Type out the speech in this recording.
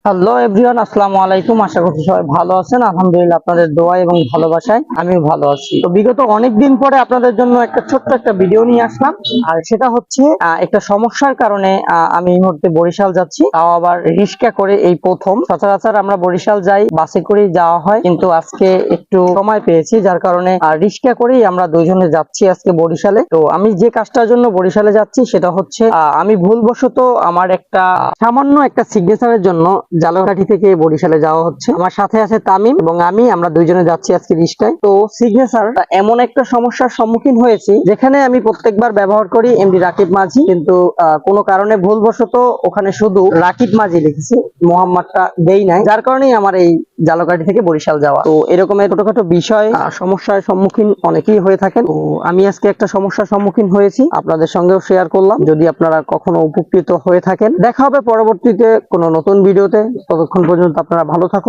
Hello everyone, আসসালামু আলাইকুম। আশা করছি সবাই ভালো আছেন। আলহামদুলিল্লাহ, আপনাদের দোয়া এবং ভালোবাসায় আমিও ভালো আছি। তো বিগত অনেক দিন পরে আপনাদের জন্য একটা ছোট্ট একটা ভিডিও নিয়ে আসলাম। আর সেটা হচ্ছে একটা সমস্যার কারণে আমি এই মুহূর্তে বরিশাল যাচ্ছি, তাও আবার রিক্সা করে। এই প্রথম। সচরাচর আমরা বরিশাল যাই বাসে করেই যাওয়া হয়, কিন্তু আজকে একটু সময় পেয়েছি, যার কারণে রিক্সা করেই আমরা দুইজনে যাচ্ছি আজকে বরিশালে। তো আমি যে কাজটার জন্য বরিশালে যাচ্ছি সেটা হচ্ছে আমি ভুলবশত আমার একটা সামান্য একটা সিগনেচারের জন্য জালকাঠি থেকে বরিশালে যাওয়া হচ্ছে। আমার সাথে আছে তামিম এবং আমরা দুইজনে যাচ্ছি আজকে রিস্কায়। তো সিগনেচার এমন একটা সমস্যার সম্মুখীন হয়েছি, যেখানে আমি প্রত্যেকবার ব্যবহার করি এমডি রাকিব মাঝি, কিন্তু কোনো কারণে ভুলবশত ওখানে শুধু রাকিব মাঝি লিখেছি, মোহাম্মদটা দেই নাই, যার কারণেই আমার এই জালকাঠি থেকে বরিশাল যাওয়া। তো এরকম ছোটখাটো বিষয় সমস্যার সম্মুখীন অনেকেই হয়ে থাকেন। তো আমি আজকে একটা সমস্যার সম্মুখীন হয়েছি, আপনাদের সঙ্গেও শেয়ার করলাম। যদি আপনারা কখনো উপকৃত হয়ে থাকেন, দেখা হবে পরবর্তীতে কোনো নতুন ভিডিওতে। ততক্ষণ পর্যন্ত আপনারা ভালো থাকুন।